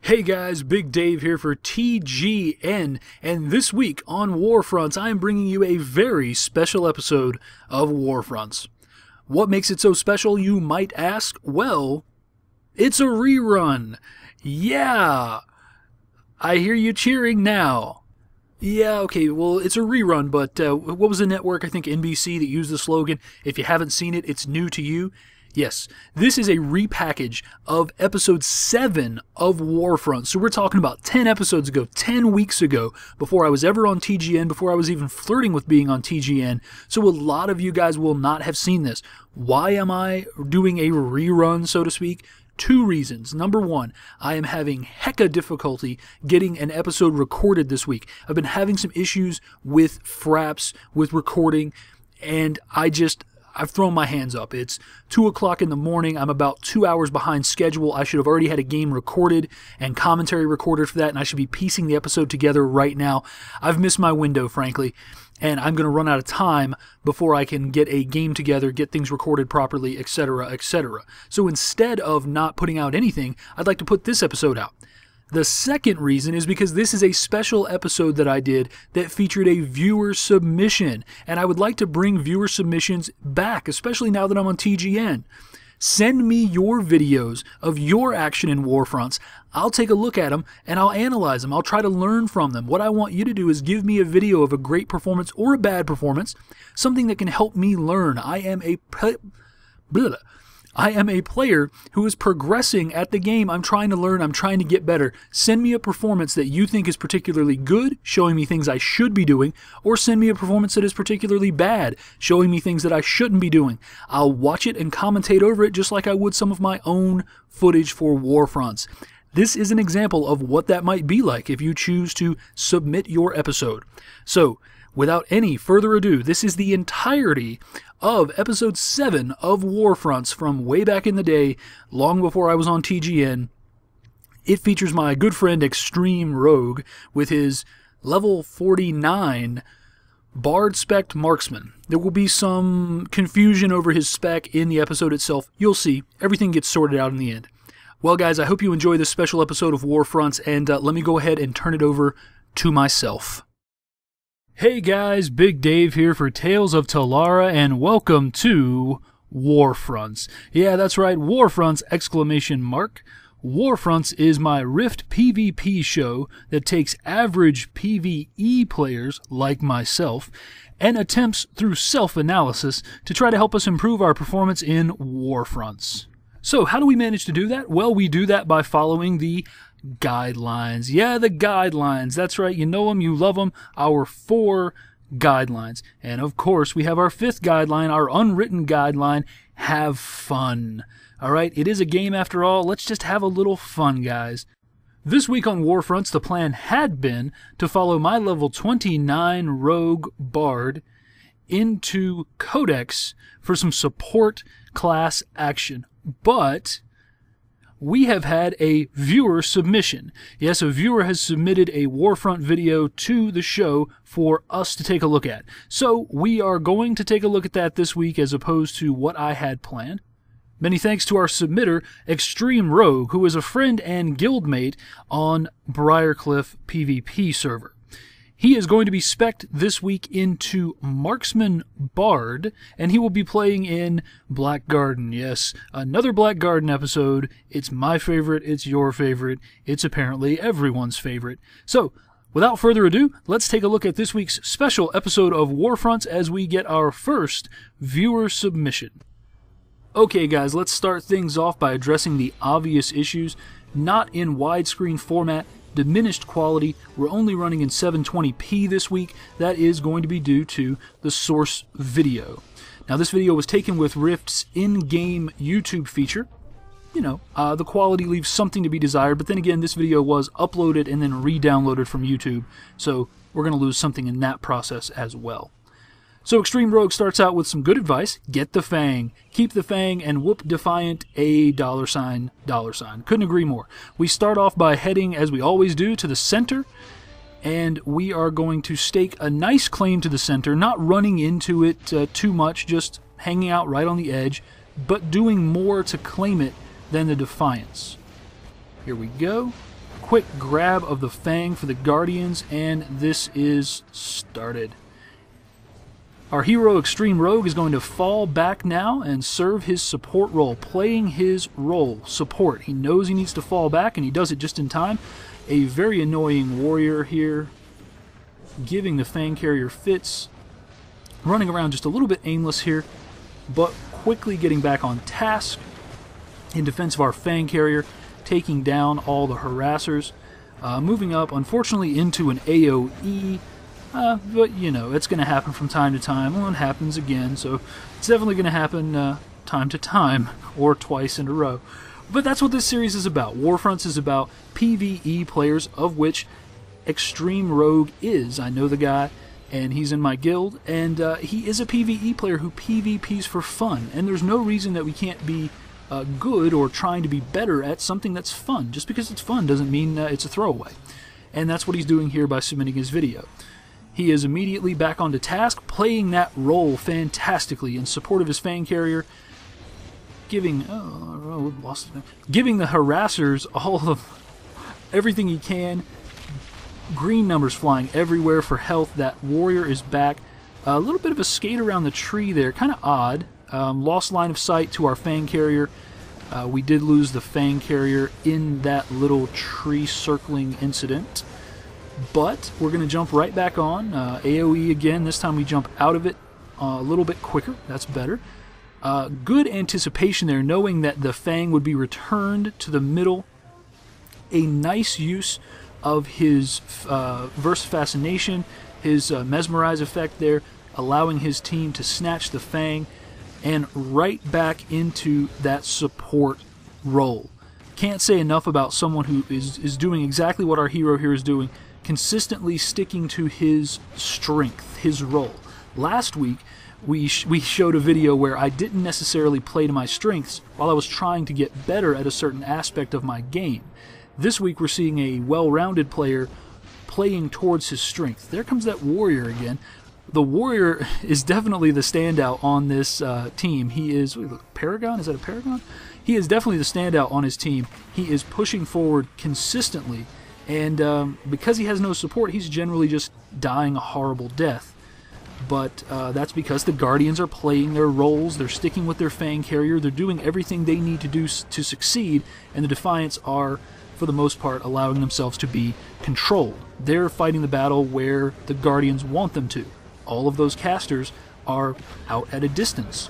Hey guys, Big Dave here for TGN, and this week on Warfronts, I am bringing you a very special episode of Warfronts. What makes it so special, you might ask? Well, it's a rerun. Yeah, I hear you cheering now. Yeah, okay, well, it's a rerun, but what was the network, I think NBC, that used the slogan, if you haven't seen it, it's new to you? Yes, this is a repackage of episode 7 of Warfronts. So we're talking about 10 episodes ago, 10 weeks ago, before I was ever on TGN, before I was even flirting with being on TGN. So a lot of you guys will not have seen this. Why am I doing a rerun, so to speak? 2 reasons. Number 1, I am having hecka difficulty getting an episode recorded this week. I've been having some issues with fraps, with recording, and I've thrown my hands up. It's 2 o'clock in the morning. I'm about 2 hours behind schedule. I should have already had a game recorded and commentary recorded for that, and I should be piecing the episode together right now. I've missed my window, frankly, and I'm going to run out of time before I can get a game together, get things recorded properly, etc., etc. So instead of not putting out anything, I'd like to put this episode out. The second reason is because this is a special episode that I did that featured a viewer submission, and I would like to bring viewer submissions back, especially now that I'm on TGN. Send me your videos of your action in Warfronts. I'll take a look at them and I'll analyze them. I'll try to learn from them. What I want you to do is give me a video of a great performance or a bad performance, something that can help me learn. I am a player who is progressing at the game. I'm trying to learn. I'm trying to get better. Send me a performance that you think is particularly good, showing me things I should be doing, or send me a performance that is particularly bad, showing me things that I shouldn't be doing. I'll watch it and commentate over it just like I would some of my own footage for Warfronts. This is an example of what that might be like if you choose to submit your episode. So, without any further ado, this is the entirety of episode 7 of Warfronts from way back in the day, long before I was on TGN. It features my good friend Extreme Rogue with his level 49 Bard Spec Marksman. There will be some confusion over his spec in the episode itself. You'll see. Everything gets sorted out in the end. Well, guys, I hope you enjoy this special episode of Warfronts, and let me go ahead and turn it over to myself. Hey guys, Big Dave here for Tales of Talara, and welcome to Warfronts. Yeah, that's right, Warfronts, exclamation mark. Warfronts is my Rift PvP show that takes average PvE players like myself and attempts through self-analysis to try to help us improve our performance in Warfronts. So how do we manage to do that? Well, we do that by following the guidelines. Yeah, the guidelines. That's right. You know them, you love them. Our 4 guidelines. And of course, we have our 5th guideline, our unwritten guideline, have fun. All right, it is a game after all. Let's just have a little fun, guys. This week on Warfronts, the plan had been to follow my level 29 Rogue Bard into Codex for some support class action. But we have had a viewer submission. Yes, a viewer has submitted a Warfront video to the show for us to take a look at. So we are going to take a look at that this week as opposed to what I had planned. Many thanks to our submitter, Extreme Rogue, who is a friend and guildmate on Briarcliff PvP server. He is going to be spec'd this week into Marksman Bard, and he will be playing in Black Garden. Yes, another Black Garden episode. It's my favorite, it's your favorite, it's apparently everyone's favorite. So, without further ado, let's take a look at this week's special episode of Warfronts as we get our first viewer submission. Okay guys, let's start things off by addressing the obvious issues. Not in widescreen format, diminished quality. We're only running in 720p this week. That is going to be due to the source video. Now this video was taken with Rift's in-game YouTube feature. You know, the quality leaves something to be desired, but then again, this video was uploaded and then re-downloaded from YouTube, so we're going to lose something in that process as well. So Extreme Rogue starts out with some good advice. Get the Fang. Keep the Fang and whoop Defiant $. Couldn't agree more. We start off by heading, as we always do, to the center. And we are going to stake a nice claim to the center, not running into it too much, just hanging out right on the edge, but doing more to claim it than the Defiance. Here we go. Quick grab of the Fang for the Guardians, and this is started. Our hero, Extreme Rogue, is going to fall back now and serve his support role, playing his role, support. He knows he needs to fall back, and he does it just in time. A very annoying warrior here, giving the Fang carrier fits, running around just a little bit aimless here, but quickly getting back on task in defense of our Fang carrier, taking down all the harassers, moving up, unfortunately, into an AoE, but, you know, it's going to happen from time to time. Well, it happens again, so it's definitely going to happen time to time, or twice in a row. But that's what this series is about. Warfronts is about PvE players, of which Extreme Rogue is. I know the guy, and he's in my guild, and he is a PvE player who PvPs for fun, and there's no reason that we can't be good or trying to be better at something that's fun. Just because it's fun doesn't mean it's a throwaway. And that's what he's doing here by submitting his video. He is immediately back onto task, playing that role fantastically in support of his Fang carrier, giving giving the harassers all of everything he can. Green numbers flying everywhere for health. That warrior is back. A little bit of a skate around the tree there, kind of odd. Lost line of sight to our Fang carrier. We did lose the Fang carrier in that little tree circling incident. But we're going to jump right back on. AoE again. This time we jump out of it a little bit quicker. That's better. Good anticipation there, knowing that the Fang would be returned to the middle. A nice use of his Verse Fascination, his Mesmerize effect there, allowing his team to snatch the Fang, and right back into that support role. Can't say enough about someone who is doing exactly what our hero here is doing, consistently sticking to his strength, his role. Last week, we showed a video where I didn't necessarily play to my strengths while I was trying to get better at a certain aspect of my game. This week we're seeing a well-rounded player playing towards his strength. There comes that warrior again. The warrior is definitely the standout on this team. He is... Wait, look, Paragon? Is that a Paragon? He is definitely the standout on his team. He is pushing forward consistently, and because he has no support, he's generally just dying a horrible death. But that's because the Guardians are playing their roles, they're sticking with their Fang carrier, they're doing everything they need to do to succeed, and the Defiants are, for the most part, allowing themselves to be controlled. They're fighting the battle where the Guardians want them to. All of those casters are out at a distance.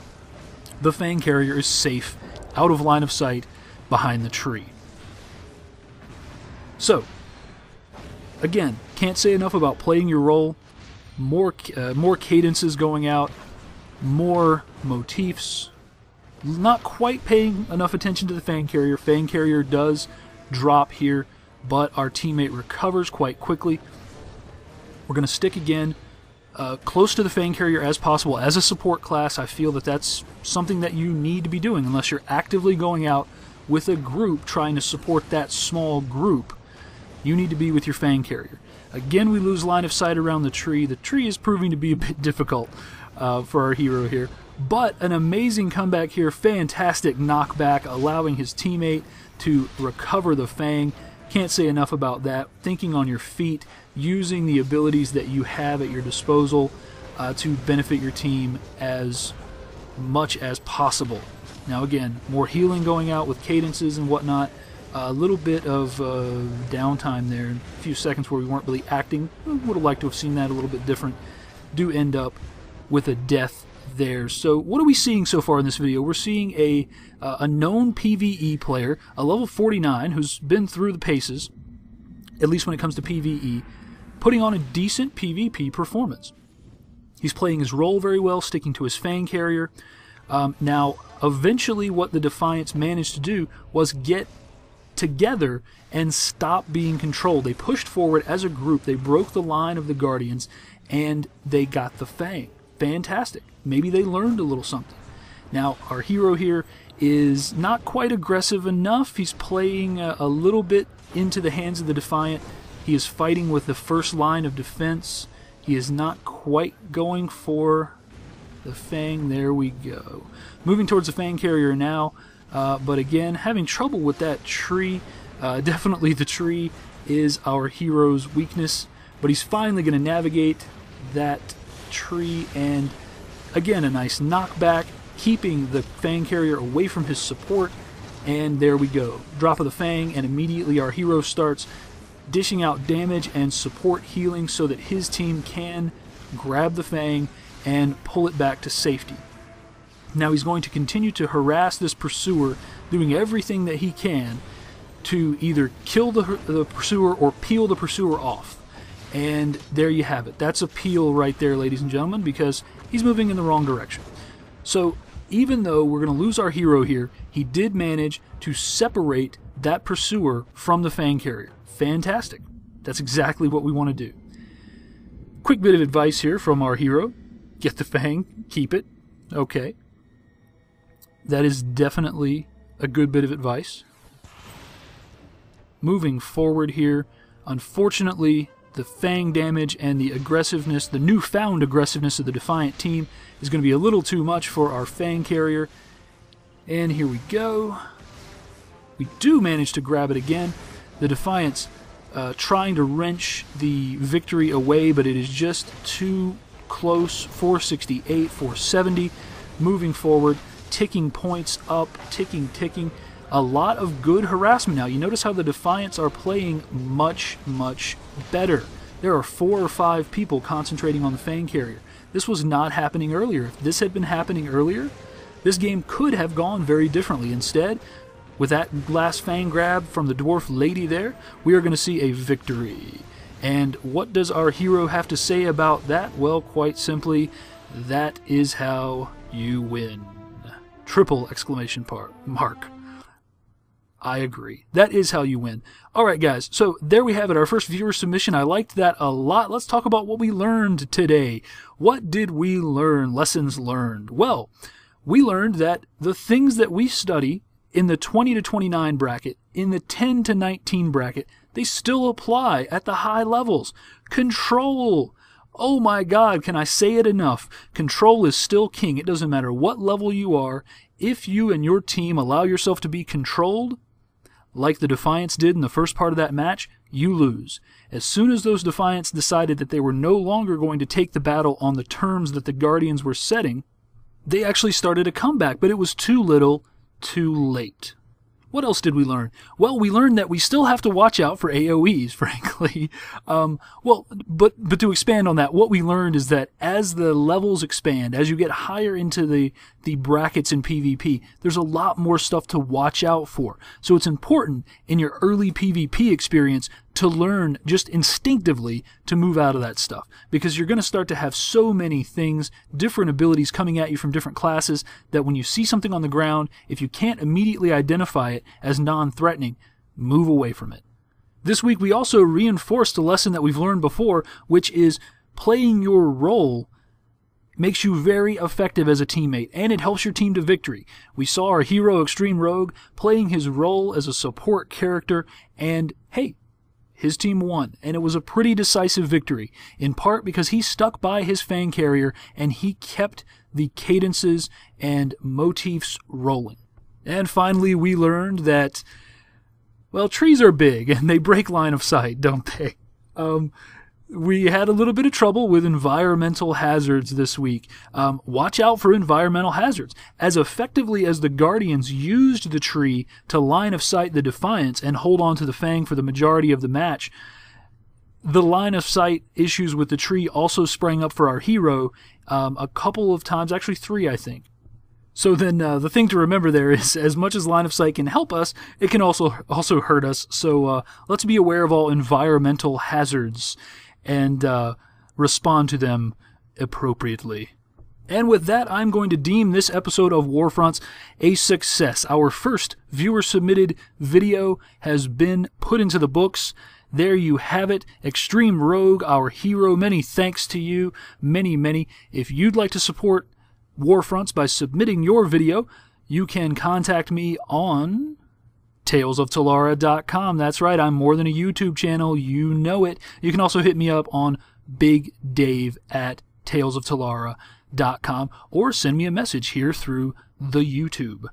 The Fang carrier is safe, out of line of sight, behind the tree. So, again, can't say enough about playing your role. More cadences going out, more motifs. Not quite paying enough attention to the Fang carrier. Fang carrier does drop here, but our teammate recovers quite quickly. We're going to stick again close to the Fang carrier as possible. As a support class, I feel that that's something that you need to be doing unless you're actively going out with a group trying to support that small group. You need to be with your Fang carrier. Again, we lose line of sight around the tree. The tree is proving to be a bit difficult for our hero here. But an amazing comeback here. Fantastic knockback, allowing his teammate to recover the Fang. Can't say enough about that. Thinking on your feet, using the abilities that you have at your disposal to benefit your team as much as possible. Now again, more healing going out with cadences and whatnot. A little bit of downtime there, a few seconds where we weren't really acting. Would have liked to have seen that a little bit different. Do end up with a death there. So what are we seeing so far in this video? We're seeing a known PvE player, a level 49, who's been through the paces, at least when it comes to PvE, putting on a decent PvP performance. He's playing his role very well, sticking to his Fang carrier. Now, eventually what the Defiants managed to do was get together and stop being controlled. They pushed forward as a group. They broke the line of the Guardians, and they got the Fang. Fantastic. Maybe they learned a little something. Now, our hero here is not quite aggressive enough. He's playing a little bit into the hands of the Defiant. He is fighting with the first line of defense. He is not quite going for the Fang. There we go. Moving towards the Fang carrier now. But again, having trouble with that tree. Definitely the tree is our hero's weakness, but he's finally going to navigate that tree, and again, a nice knockback, keeping the Fang carrier away from his support, and there we go. Drop of the Fang, and immediately our hero starts dishing out damage and support healing so that his team can grab the Fang and pull it back to safety. Now he's going to continue to harass this pursuer, doing everything that he can to either kill the pursuer or peel the pursuer off. And there you have it. That's a peel right there, ladies and gentlemen, because he's moving in the wrong direction. So even though we're going to lose our hero here, he did manage to separate that pursuer from the Fang carrier. Fantastic. That's exactly what we want to do. Quick bit of advice here from our hero. Get the Fang, keep it. Okay. That is definitely a good bit of advice. Moving forward here, unfortunately, the Fang damage and the aggressiveness, the newfound aggressiveness of the Defiant team is going to be a little too much for our Fang carrier. And here we go. We do manage to grab it again. The Defiant's trying to wrench the victory away, but it is just too close. 468, 470. Moving forward, ticking points up, ticking. A lot of good harassment now. You notice how the Defiants are playing much, much better. There are 4 or 5 people concentrating on the Fang carrier. This was not happening earlier. If this had been happening earlier, this game could have gone very differently. Instead, with that last Fang grab from the dwarf lady there, we are going to see a victory. And what does our hero have to say about that? Well, quite simply, that is how you win. Triple exclamation mark. I agree. That is how you win. Alright guys, so there we have it, our first viewer submission. I liked that a lot. Let's talk about what we learned today. What did we learn? Lessons learned. Well, we learned that the things that we study in the 20 to 29 bracket, in the 10 to 19 bracket, they still apply at the high levels. Control. Oh my God, can I say it enough? Control is still king. It doesn't matter what level you are. If you and your team allow yourself to be controlled, like the Defiants did in the first part of that match, you lose. As soon as those Defiants decided that they were no longer going to take the battle on the terms that the Guardians were setting, they actually started a comeback, but it was too little, too late. What else did we learn? Well, we learned that we still have to watch out for AoEs, frankly. But to expand on that, what we learned is that as the levels expand, as you get higher into the brackets in PvP, there's a lot more stuff to watch out for. So it's important in your early PvP experience to learn just instinctively to move out of that stuff, because you're going to start to have so many things, different abilities coming at you from different classes, that when you see something on the ground, if you can't immediately identify it as non-threatening, move away from it. This week we also reinforced a lesson that we've learned before, which is playing your role makes you very effective as a teammate, and it helps your team to victory. We saw our hero, Extreme Rogue, playing his role as a support character, and hey, his team won, and it was a pretty decisive victory, in part because he stuck by his Fang carrier and he kept the cadences and motifs rolling. And finally, we learned that, well, trees are big and they break line of sight, don't they? We had a little bit of trouble with environmental hazards this week. Watch out for environmental hazards. As effectively as the Guardians used the tree to line of sight the Defiants and hold on to the Fang for the majority of the match, the line of sight issues with the tree also sprang up for our hero a couple of times, actually 3, I think. So then the thing to remember there is, as much as line of sight can help us, it can also hurt us. So let's be aware of all environmental hazards and respond to them appropriately. And with that, I'm going to deem this episode of Warfronts a success. Our first viewer-submitted video has been put into the books. There you have it. Extreme Rogue, our hero. Many thanks to you. Many. If you'd like to support Warfronts by submitting your video, you can contact me on talesoftalara.com. That's right, I'm more than a YouTube channel, you know it. You can also hit me up on Big Dave at talesoftalara.com or send me a message here through the YouTube.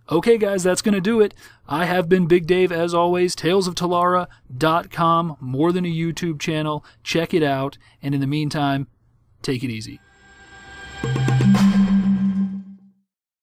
Okay, guys, that's going to do it. I have been Big Dave, as always. TalesOfTalara.com, more than a YouTube channel. Check it out. And in the meantime, take it easy.